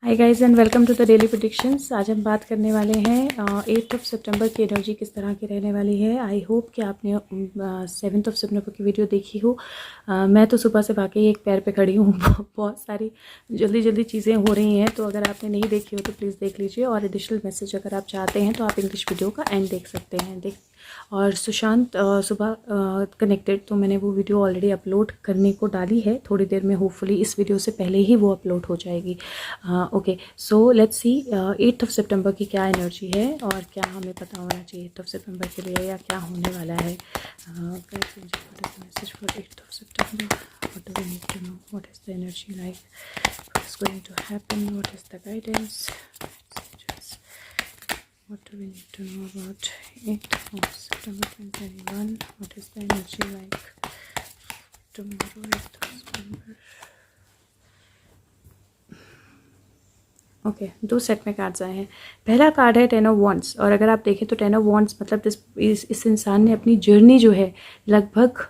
Hi guys and welcome to the daily predictions. आज हम बात करने वाले हैं 8 सितंबर की एनर्जी किस तरह की रहने वाली है। आई होप कि आपने 7 सितंबर की वीडियो देखी हो। मैं तो सुबह से वाकई एक पैर पे खड़ी हूँ। बहुत सारी जल्दी चीज़ें हो रही हैं, तो अगर आपने नहीं देखी हो तो प्लीज़ देख लीजिए। और एडिशनल मैसेज अगर आप चाहते हैं तो आप इंग्लिश वीडियो का एंड देख सकते हैं। और सुशांत सुबह कनेक्टेड, तो मैंने वो वीडियो ऑलरेडी अपलोड करने को डाली है। थोड़ी देर में होपफुली इस वीडियो से पहले ही वो अपलोड हो जाएगी। ओके, सो लेट्स सी 8 सितंबर की क्या एनर्जी है और क्या हमें पता होना चाहिए 8 सितंबर के लिए, या क्या होने वाला है। मैसेज फॉर 8 सितंबर, what do we need to know, what is the energy like, what is going to happen, what is the guidance, what do we need to know about 8th of September 2021, what is the energy like tomorrow 8th of September। Okay, दो set में cards आए हैं। पहला card है 10 of wands, और अगर आप देखें तो 10 ऑफ वॉन्ड्स मतलब इस इंसान ने अपनी जर्नी जो है लगभग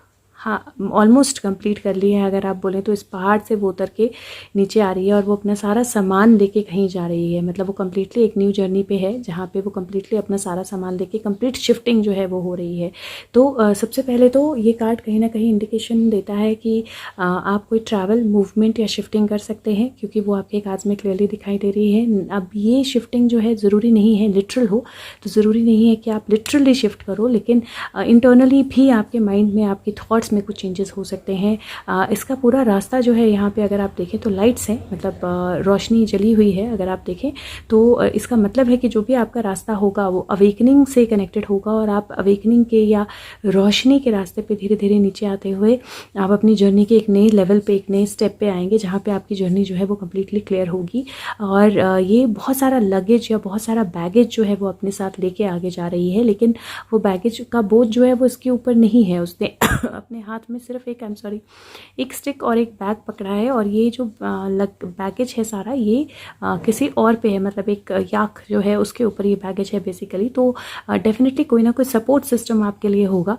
ऑलमोस्ट कंप्लीट कर ली है। अगर आप बोलें तो इस पहाड़ से वो उतर के नीचे आ रही है और वो अपना सारा सामान लेके कहीं जा रही है। मतलब वो कम्प्लीटली एक न्यू जर्नी पे है, जहाँ पे वो कम्प्लीटली अपना सारा सामान लेके कंप्लीट शिफ्टिंग जो है वो हो रही है। तो सबसे पहले तो ये कार्ड कहीं ना कहीं इंडिकेशन देता है कि आप कोई ट्रैवल मूवमेंट या शिफ्टिंग कर सकते हैं, क्योंकि वो आपके कार्ड्स में क्लियरली दिखाई दे रही है। अब ये शिफ्टिंग जो है ज़रूरी नहीं है लिटरल हो, तो ज़रूरी नहीं है कि आप लिटरली शिफ्ट करो, लेकिन इंटरनली भी आपके माइंड में, आपके थॉट्स में कुछ चेंजेस हो सकते हैं। इसका पूरा रास्ता जो है यहाँ पे अगर आप देखें तो लाइट्स हैं, मतलब रोशनी जली हुई है। अगर आप देखें तो इसका मतलब है कि जो भी आपका रास्ता होगा वो अवेकनिंग से कनेक्टेड होगा, और आप अवेकनिंग के या रोशनी के रास्ते पे धीरे धीरे नीचे आते हुए आप अपनी जर्नी के एक नए लेवल पे, एक नए स्टेप पे आएंगे, जहाँ पे आपकी जर्नी जो है वो कम्प्लीटली क्लियर होगी। और ये बहुत सारा लगेज या बहुत सारा बैगेज जो है वो अपने साथ लेके आगे जा रही है, लेकिन वो बैगेज का बोझ जो है वो इसके ऊपर नहीं है। उसने अपने हाथ में सिर्फ एक स्टिक और एक बैग पकड़ा है, और ये जो बैगेज है सारा ये किसी और पे है, मतलब एक याक जो है उसके ऊपर ये बैगेज है बेसिकली। तो डेफिनेटली कोई ना कोई सपोर्ट सिस्टम आपके लिए होगा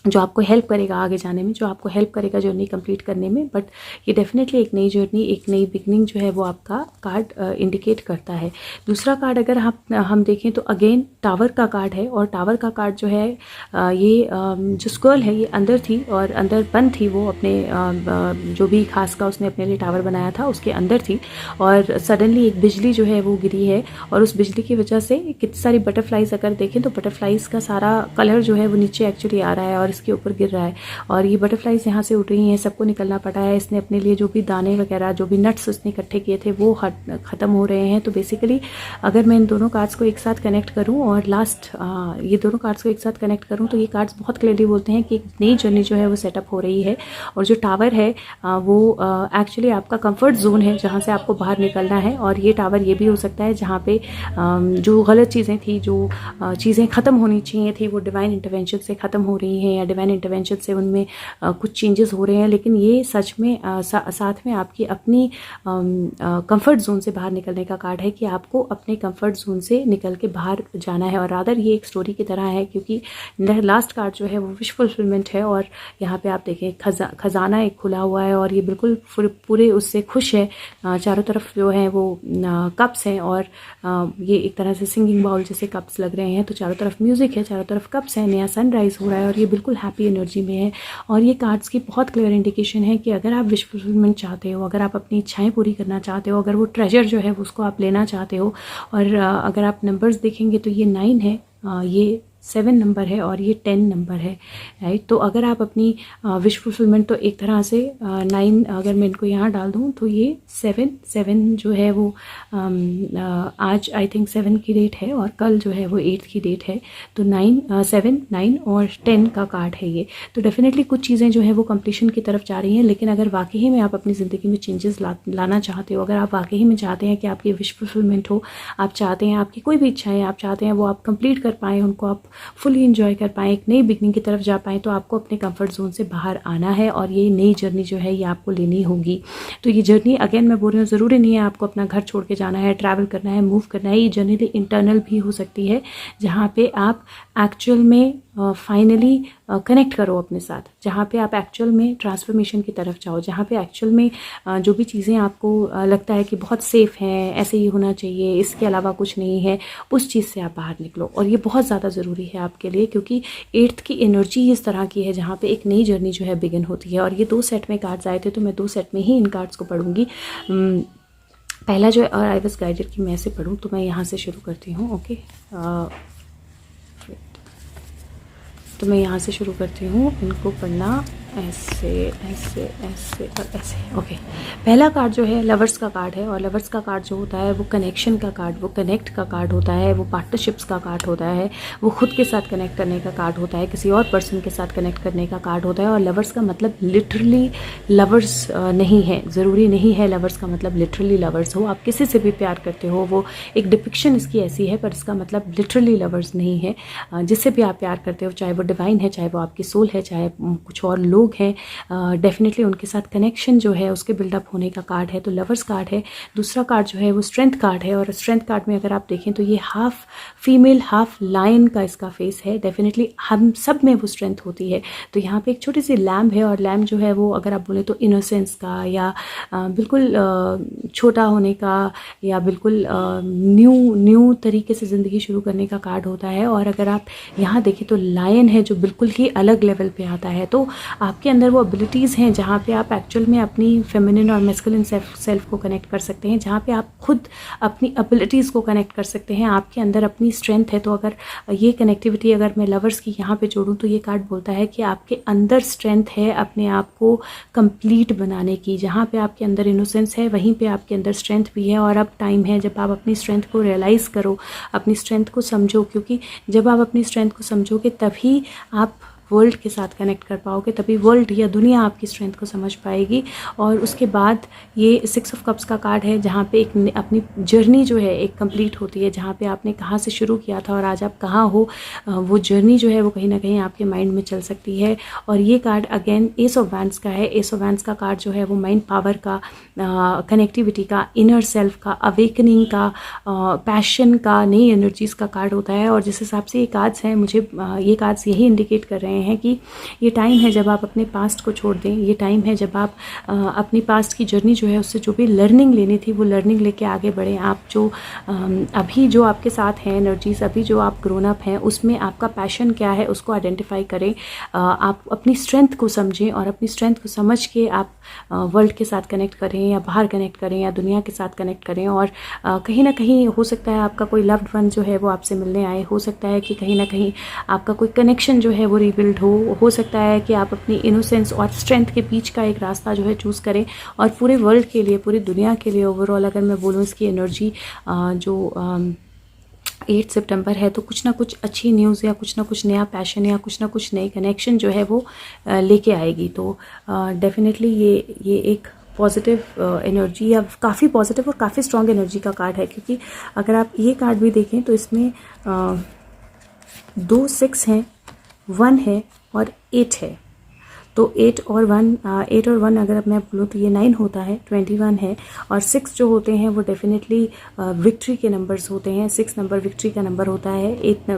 जो आपको हेल्प करेगा आगे जाने में, जो आपको हेल्प करेगा जर्नी कंप्लीट करने में। बट ये डेफिनेटली एक नई जर्नी, एक नई बिगनिंग जो है वो आपका कार्ड इंडिकेट करता है। दूसरा कार्ड अगर हम देखें तो अगेन टावर का कार्ड है, और टावर का कार्ड जो है ये जो स्क्वेल है ये अंदर थी और अंदर बंद थी। वो अपने जो भी खास का उसने अपने लिए टावर बनाया था उसके अंदर थी, और सडनली एक बिजली जो है वो गिरी है, और उस बिजली की वजह से कितनी सारी बटरफ्लाइज अगर देखें तो बटरफ्लाइज का सारा कलर जो है वो नीचे एक्चुअली आ रहा है और इसके ऊपर गिर रहा है, और ये बटरफ्लाइज यहाँ से उठ रही हैं। सबको निकलना पड़ा है। इसने अपने लिए जो भी दाने वगैरह, जो भी नट्स उसने इकट्ठे किए थे वो ख़त्म हो रहे हैं। तो बेसिकली अगर मैं इन दोनों कार्ड्स को एक साथ कनेक्ट करूँ और लास्ट ये दोनों कार्ड्स को एक साथ कनेक्ट करूँ तो ये कार्ड्स बहुत क्लियरली बोलते हैं कि एक नई जर्नी जो है वो सेटअप हो रही है। और जो टावर है वो एक्चुअली आपका कंफर्ट जोन है, जहाँ से आपको बाहर निकलना है। और ये टावर ये भी हो सकता है जहाँ पे जो गलत चीज़ें थी, जो चीज़ें ख़त्म होनी चाहिए थी वो डिवाइन इंटरवेंशन से ख़त्म हो रही हैं, या डिवाइन इंटरवेंशन से उनमें कुछ चेंजेस हो रहे हैं। लेकिन ये सच में साथ में आपकी अपनी कंफर्ट जोन से बाहर निकलने का कार्ड है, कि आपको अपने कंफर्ट जोन से निकल के बाहर जाना है। और रादर ये एक स्टोरी की तरह है, क्योंकि लास्ट कार्ड जो है वो विश फुलफिलमेंट है, और यहाँ पे आप देखें खजाना एक खुला हुआ है, और ये बिल्कुल पूरे उससे खुश है। चारों तरफ जो है वो कप्स हैं, और ये एक तरह से सिंगिंग बाउल जैसे कप्स लग रहे हैं। तो चारों तरफ म्यूजिक है, चारों तरफ कप्स है, नया सनराइज हो रहा है, और ये बिल्कुल हैप्पी एनर्जी में है। और ये कार्ड्स की बहुत क्लियर इंडिकेशन है कि अगर आप विश फुलफिलमेंट चाहते हो, अगर आप अपनी इच्छाएं पूरी करना चाहते हो, अगर वो ट्रेजर जो है उसको आप लेना चाहते हो, और अगर आप नंबर्स देखेंगे तो ये 9 है, ये 7 नंबर है, और ये 10 नंबर है, राइट। तो अगर आप अपनी विश फुलफिलमेंट, तो एक तरह से 9 अगर मैं इनको यहाँ डाल दूँ तो ये 7 जो है वो आज आई थिंक 7 की डेट है, और कल जो है वो 8 की डेट है। तो 7, 9 और 10 का कार्ड है ये। तो डेफिनेटली कुछ चीज़ें जो है वो कंप्लीशन की तरफ जा रही हैं। लेकिन अगर वाकई में आप अपनी ज़िंदगी में चेंजेस लाना चाहते हो, अगर आप वाकई में चाहते हैं कि आपकी विश फुलफिलमेंट हो, आप चाहते हैं आपकी कोई भी इच्छाएँ आप चाहते हैं वो आप कंप्लीट कर पाएँ, उनको आप फुली इंजॉय कर पाएँ, एक नई बिगनिंग की तरफ जा पाएँ, तो आपको अपने कंफर्ट जोन से बाहर आना है और ये नई जर्नी जो है ये आपको लेनी होगी। तो ये जर्नी अगेन मैं बोल रही हूँ, ज़रूरी नहीं है आपको अपना घर छोड़ के जाना है, ट्रैवल करना है, मूव करना है। ये जर्नी इंटरनल भी हो सकती है, जहाँ पे आप एक्चुअल में फाइनली कनेक्ट करो अपने साथ, जहाँ पे आप एक्चुअल में ट्रांसफॉर्मेशन की तरफ जाओ, जहाँ पे एक्चुअल में जो भी चीज़ें आपको लगता है कि बहुत सेफ़ हैं, ऐसे ही होना चाहिए, इसके अलावा कुछ नहीं है, उस चीज़ से आप बाहर निकलो। और ये बहुत ज़्यादा ज़रूरी है आपके लिए, क्योंकि 8th की एनर्जी इस तरह की है जहाँ पे एक नई जर्नी जो है बिगिन होती है। और ये 2 सेट में कार्ड्स आए थे, तो मैं 2 सेट में ही इन कार्ड्स को पढ़ूंगी। पहला जो है, और आई वाज गाइडेड कि मैं ऐसे पढ़ूँ, तो मैं यहाँ से शुरू करती हूँ। ओके, तो मैं यहाँ से शुरू करती हूँ इनको पढ़ना, ऐसे ऐसे ऐसे और ऐसे। ओके, पहला कार्ड जो है लवर्स का कार्ड है, और लवर्स का कार्ड जो होता है वो कनेक्शन का कार्ड, वो कनेक्ट का कार्ड होता है, वो पार्टनरशिप्स का कार्ड होता है, वो खुद के साथ कनेक्ट करने का कार्ड होता है, किसी और पर्सन के साथ कनेक्ट करने का कार्ड होता है। और लवर्स का मतलब लिटरली लवर्स नहीं है, ज़रूरी नहीं है लवर्स का मतलब लिटरली लवर्स हो। आप किसी से भी प्यार करते हो, वो एक डिपिक्शन इसकी ऐसी है, पर इसका मतलब लिटरली लवर्स नहीं है। जिससे भी आप प्यार करते हो, चाहे वो डिवाइन है, चाहे वो आपकी सोल है, चाहे कुछ और लोग हैं, डेफिनेटली उनके साथ कनेक्शन जो है उसके बिल्डअप होने का कार्ड है, तो लवर्स कार्ड है। दूसरा कार्ड जो है वो स्ट्रेंथ कार्ड है, और स्ट्रेंथ कार्ड में अगर आप देखें तो ये हाफ फीमेल हाफ लायन का इसका फेस है। डेफिनेटली हम सब में वो स्ट्रेंथ होती है। तो यहाँ पे एक छोटी सी लैम्प है, और लैम्प जो है वो अगर आप बोले तो इनोसेंस का, या बिल्कुल छोटा होने का, या बिल्कुल न्यू तरीके से ज़िंदगी शुरू करने का कार्ड होता है। और अगर आप यहाँ देखें तो लायन है, जो बिल्कुल ही अलग लेवल पे आता है। तो आपके अंदर वो एबिलिटीज़ हैं जहाँ पे आप एक्चुअल में अपनी फेमिनिन और मैस्कुलिन सेल्फ को कनेक्ट कर सकते हैं, जहाँ पे आप खुद अपनी एबिलिटीज़ को कनेक्ट कर सकते हैं। आपके अंदर अपनी स्ट्रेंथ है। तो अगर ये कनेक्टिविटी अगर मैं लवर्स की यहाँ पे जोड़ूँ, तो ये कार्ड बोलता है कि आपके अंदर स्ट्रेंथ है अपने आप को कंप्लीट बनाने की। जहाँ पे आपके अंदर इनोसेंस है, वहीं पे आपके अंदर स्ट्रेंथ भी है। और अब टाइम है जब आप अपनी स्ट्रेंथ को रियलाइज़ करो, अपनी स्ट्रेंथ को समझो, क्योंकि जब आप अपनी स्ट्रेंथ को समझोगे तभी आप वर्ल्ड के साथ कनेक्ट कर पाओगे, तभी वर्ल्ड या दुनिया आपकी स्ट्रेंथ को समझ पाएगी। और उसके बाद ये 6 ऑफ कप्स का कार्ड है, जहाँ पे एक अपनी जर्नी जो है एक कंप्लीट होती है, जहाँ पे आपने कहाँ से शुरू किया था और आज आप कहाँ हो, वो जर्नी जो है वो कहीं ना कहीं आपके माइंड में चल सकती है। और ये card again S of wands का है। एस ऑफ वैंड्स का कार्ड जो है वो माइंड पावर का, कनेक्टिविटी का, इनर सेल्फ का, अवेकनिंग का, पैशन का, नई एनर्जीज़ का कार्ड होता है। और जिस हिसाब से ये कार्ड्स हैं, मुझे ये कार्ड्स यही इंडिकेट कर रहे हैं कि ये टाइम है जब आप अपने पास्ट को छोड़ दें। ये टाइम है जब आप अपनी पास्ट की जर्नी जो है उससे जो भी लर्निंग लेनी थी वो लर्निंग लेके आगे बढ़ें। आप जो अभी जो आपके साथ हैं एनर्जीज, अभी जो आप ग्रोन अप हैं, उसमें आपका पैशन क्या है उसको आइडेंटिफाई करें। आप अपनी स्ट्रेंथ को समझें, और अपनी स्ट्रेंथ को समझ के आप वर्ल्ड के साथ कनेक्ट करें, या बाहर कनेक्ट करें, या दुनिया के साथ कनेक्ट करें। और कहीं ना कहीं हो सकता है आपका कोई लव्ड वन जो है वो आपसे मिलने आए, हो सकता है कि कहीं ना कहीं आपका कोई कनेक्शन जो है वो रिबिल्ड हो सकता है कि आप अपनी इनोसेंस और स्ट्रेंथ के बीच का एक रास्ता जो है चूज़ करें। और पूरे वर्ल्ड के लिए, पूरी दुनिया के लिए ओवरऑल अगर मैं बोलूँ, इसकी एनर्जी जो 8 सितंबर है, तो कुछ ना कुछ अच्छी न्यूज़ या कुछ ना कुछ नया पैशन या कुछ ना कुछ नए कनेक्शन जो है वो लेके आएगी। तो डेफिनेटली ये एक पॉजिटिव एनर्जी, या काफ़ी पॉजिटिव और काफ़ी स्ट्रॉन्ग एनर्जी का कार्ड है। क्योंकि अगर आप ये कार्ड भी देखें तो इसमें 2 6 हैं, 1 है और 8 है। तो 8 और 1 अगर मैं बोलूँ तो ये 9 होता है, 21 है। और 6 जो होते हैं वो डेफिनेटली विक्ट्री के नंबर्स होते हैं। 6 नंबर विक्ट्री का नंबर होता है। 1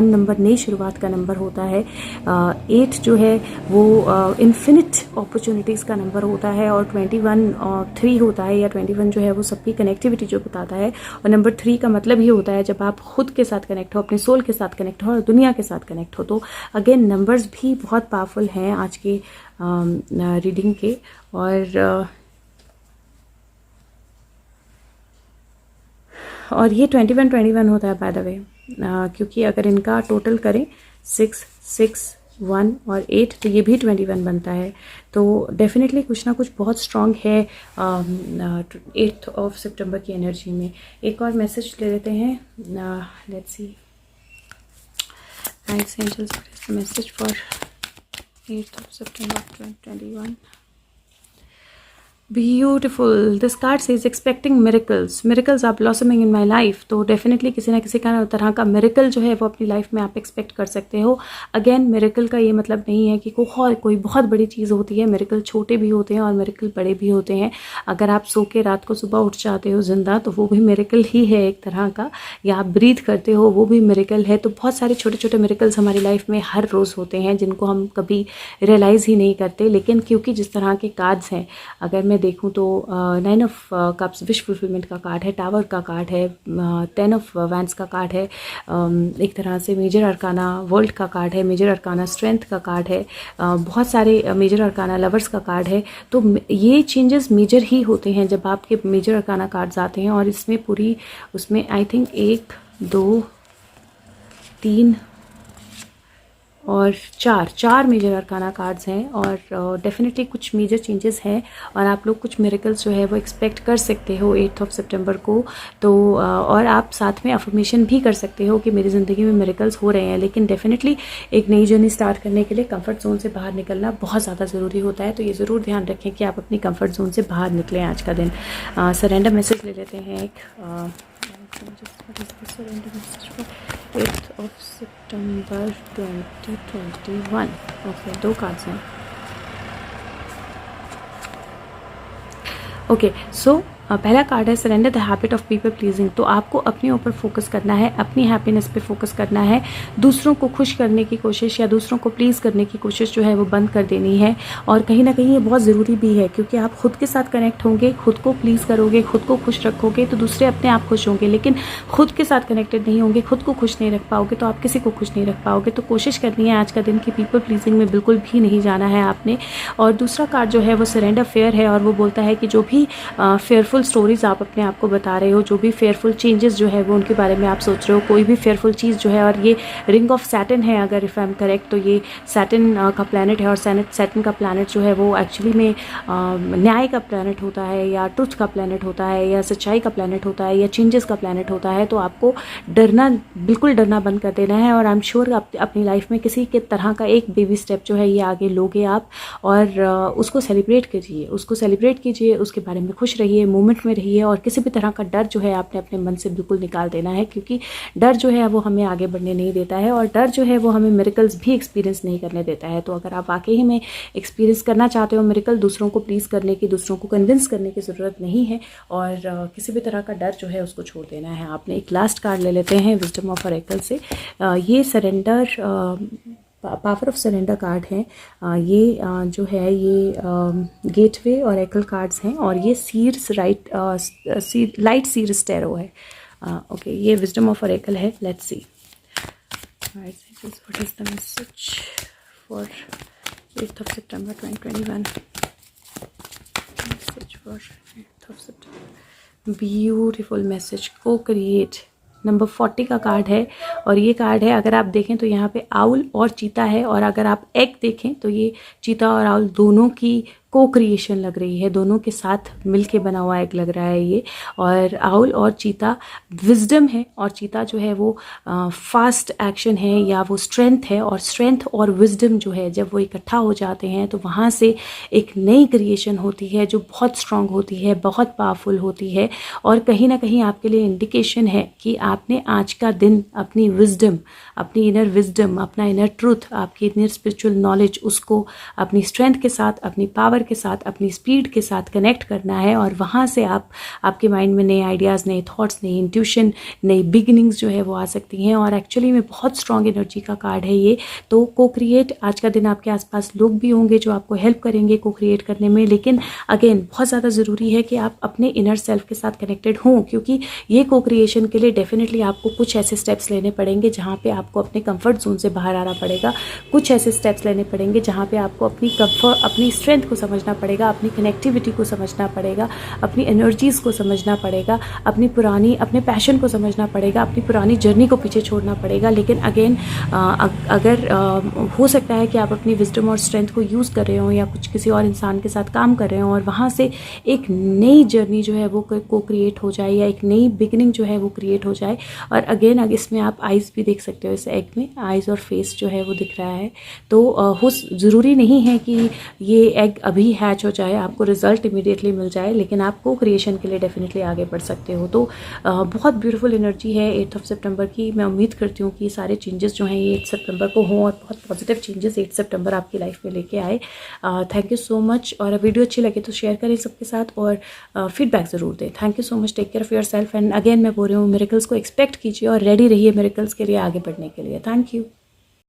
नंबर नई शुरुआत का नंबर होता है। 8 जो है वो इन्फिनिट अपॉर्चुनिटीज़ का नंबर होता है। और 21 3 होता है, या 21 जो है वो सबकी कनेक्टिविटी जो बताता है। और नंबर 3 का मतलब ये होता है जब आप खुद के साथ कनेक्ट हो, अपने सोल के साथ कनेक्ट हो और दुनिया के साथ कनेक्ट हो। तो अगेन नंबर्स भी बहुत पावरफुल हैं आज के रीडिंग के। और ये 21 होता है बाय द वे, क्योंकि अगर इनका टोटल करें 6 6 1 और 8, तो ये भी 21 बनता है। तो डेफिनेटली कुछ ना कुछ बहुत स्ट्रॉन्ग है 8 ऑफ सितंबर की एनर्जी में। एक और मैसेज ले लेते हैं, let's see guides angels message for 8 of September 2021. Beautiful, this card says expecting miracles, miracles are blossoming in my life. तो डेफिनेटली किसी ना किसी का तरह का मिरेकल जो है वो अपनी लाइफ में आप एक्सपेक्ट कर सकते हो। अगेन मिरेकल का ये मतलब नहीं है कि कोई बहुत बड़ी चीज़ होती है, मिरेकल छोटे भी होते हैं और मिरेकल बड़े भी होते हैं। अगर आप सो के रात को सुबह उठ जाते हो जिंदा, तो वो भी मिरेकल ही है एक तरह का, या आप ब्रीथ करते हो वो भी मिरेकल है। तो बहुत सारे छोटे छोटे मिरेकल्स हमारी लाइफ में हर रोज़ होते हैं जिनको हम कभी रियलाइज़ ही नहीं करते। लेकिन क्योंकि जिस तरह के कार्ड्स हैं, अगर मैं देखूं तो 9 ऑफ कप्स विश फुलफिलमेंट का कार्ड है, टावर का कार्ड है, 10 ऑफ वैंड्स का कार्ड है, एक तरह से मेजर अरकाना वर्ल्ड का कार्ड है, मेजर अरकाना स्ट्रेंथ का कार्ड है, बहुत सारे मेजर अरकाना लवर्स का कार्ड है। तो ये चेंजेस मेजर ही होते हैं जब आपके मेजर अरकाना कार्ड्स आते हैं। और इसमें उसमें आई थिंक 1 2 3 और 4 मेजर अरकाना कार्ड्स हैं। और डेफिनेटली कुछ मेजर चेंजेस हैं और आप लोग कुछ मिरेकल्स जो है वो एक्सपेक्ट कर सकते हो 8 ऑफ सितंबर को। तो और आप साथ में अफर्मेशन भी कर सकते हो कि मेरी ज़िंदगी में मिरेकल्स हो रहे हैं। लेकिन डेफिनेटली एक नई जर्नी स्टार्ट करने के लिए कंफर्ट जोन से बाहर निकलना बहुत ज़्यादा ज़रूरी होता है। तो ये ज़रूर ध्यान रखें कि आप अपनी कंफर्ट जोन से बाहर निकलें आज का दिन। सरेंडर मैसेज ले लेते हैं एक। surrender message for 8th of September 2021। Okay, 2 cards हैं। ओके, सो पहला कार्ड है surrender the habit of people pleasing. तो आपको अपने ऊपर फोकस करना है, अपनी हैप्पीनेस पे फोकस करना है। दूसरों को खुश करने की कोशिश या दूसरों को प्लीज़ करने की कोशिश जो है वो बंद कर देनी है। और कहीं ना कहीं ये बहुत ज़रूरी भी है, क्योंकि आप खुद के साथ कनेक्ट होंगे, खुद को प्लीज़ करोगे, खुद को खुश रखोगे तो दूसरे अपने आप खुश होंगे। लेकिन खुद के साथ कनेक्टेड नहीं होंगे, खुद को खुश नहीं रख पाओगे तो आप किसी को खुश नहीं रख पाओगे। तो कोशिश करनी है आज का दिन की पीपल प्लीजिंग में बिल्कुल भी नहीं जाना है आपने। और दूसरा कार्ड जो है वो सरेंडर फेयर है और वो बोलता है कि जो भी फेयरफुल स्टोरीज आप अपने आप को बता रहे हो, जो भी फेयरफुल चेंजेस जो है वो उनके बारे में आप सोच रहे हो, कोई भी फेयरफुल चीज़ जो है, और ये रिंग ऑफ सैटर्न है अगर इफ़ आई एम करेक्ट, तो ये सैटर्न का प्लैनेट है। और सैटर्न का प्लैनेट जो है वो एक्चुअली में न्याय का प्लैनेट होता है, या ट्रुथ का प्लैनेट होता है, या सच्चाई का प्लैनेट होता है, या चेंजेस का प्लैनेट होता है। तो आपको बिल्कुल डरना बंद कर देना है। और आई एम श्योर अपनी लाइफ में किसी के तरह का एक बेबी स्टेप जो है ये आगे लोगे आप, और उसको सेलिब्रेट कीजिए, उसके बारे में खुश रहिए, मोमेंट में रहिए। और किसी भी तरह का डर जो है आपने अपने मन से बिल्कुल निकाल देना है, क्योंकि डर जो है वो हमें आगे बढ़ने नहीं देता है, और डर जो है वो हमें मिरेकल्स भी एक्सपीरियंस नहीं करने देता है। तो अगर आप वाकई में एक्सपीरियंस करना चाहते हो मिरेकल, दूसरों को प्लीज़ करने की, दूसरों को कन्विंस करने की ज़रूरत नहीं है, और किसी भी तरह का डर जो है उसको छोड़ देना है आपने। एक लास्ट कार्ड ले लेते हैं विजडम ऑफ ऑरेकल से। ये surrender power of surrender card है। ये जो है ये गेटवे और ऑरेकल कार्ड्स हैं, और ये सीर्स लाइट सीर्स टैरो है। ओके, ये विजडम ऑफ ऑरेकल है। Let's see what is the message for 8th of September 2021। Message for 8th of September, beautiful message. को क्रिएट नंबर 40 का कार्ड है। और ये कार्ड है, अगर आप देखें तो यहाँ पे आउल और चीता है, और अगर आप एग देखें तो ये चीता और आउल दोनों की को क्रिएशन लग रही है, दोनों के साथ मिलके बना हुआ एग लग रहा है ये। और आउल और चीता विजडम है, और चीता जो है वो फास्ट एक्शन है, या वो स्ट्रेंथ है। और स्ट्रेंथ और विजडम जो है जब वो इकट्ठा हो जाते हैं तो वहाँ से एक नई क्रिएशन होती है जो बहुत स्ट्रांग होती है, बहुत पावरफुल होती है। और कहीं ना कहीं आपके लिए इंडिकेशन है कि आपने आज का दिन अपनी विजडम, अपनी इनर विजडम, अपना इनर ट्रूथ, आपकी इनर स्पिरिचुअल नॉलेज, उसको अपनी स्ट्रेंथ के साथ, अपनी पावर के साथ, अपनी स्पीड के साथ कनेक्ट करना है। और वहाँ से आपके माइंड में नए आइडियाज़, नए थॉट्स, नई इंट्यूशन, नई बिगिनिंग्स जो है वो आ सकती हैं। और एक्चुअली में बहुत स्ट्रॉन्ग एनर्जी का कार्ड है ये। तो को क्रिएट, आज का दिन आपके आसपास लोग भी होंगे जो आपको हेल्प करेंगे को क्रिएट करने में। लेकिन अगेन बहुत ज़्यादा ज़रूरी है कि आप अपने इनर सेल्फ के साथ कनेक्टेड हों, क्योंकि ये को क्रिएशन के लिए डेफिनेटली आपको कुछ ऐसे स्टेप्स लेने पड़ेंगे जहाँ पे आपको अपने कंफर्ट जोन से बाहर आना पड़ेगा। कुछ ऐसे स्टेप्स लेने पड़ेंगे जहाँ पे आपको अपनी स्ट्रेंथ को समझना पड़ेगा, अपनी कनेक्टिविटी को समझना पड़ेगा, अपनी एनर्जीज़ को समझना पड़ेगा, अपने पैशन को समझना पड़ेगा, अपनी पुरानी जर्नी को पीछे छोड़ना पड़ेगा। लेकिन अगेन अगर हो सकता है कि आप अपनी विजडम और स्ट्रेंथ को यूज़ कर रहे हो, या कुछ किसी और इंसान के साथ काम कर रहे हो, और वहाँ से एक नई जर्नी जो है वो को क्रिएट हो जाए, या एक नई बिगिनिंग जो है वो क्रिएट हो जाए। और अगेन इसमें आप आइज़ भी देख सकते हो, इस एग में आइज़ और फेस जो है वो दिख रहा है। तो ज़रूरी नहीं है कि ये एग अभी हैच हो जाए, आपको रिजल्ट इमीडिएटली मिल जाए, लेकिन आप को क्रिएशन के लिए डेफिनेटली आगे बढ़ सकते हो। तो बहुत ब्यूटीफुल एनर्जी है 8 सितंबर की। मैं उम्मीद करती हूँ कि सारे चेंजेस जो हैं ये 8 सितंबर को हों और बहुत पॉजिटिव चेंजेस 8 सितंबर आपकी लाइफ में लेके आए। Thank you so much. और वीडियो अच्छी लगे तो शेयर करें सबके साथ और फीडबैक ज़रूर दें। Thank you so much. Take care of yourself and again मैं बोल रही हूँ, मिरेकल्स को एक्सपेक्ट कीजिए और रेडी रहिए मिरेकल्स के लिए आगे बढ़ने के लिए। Thank you.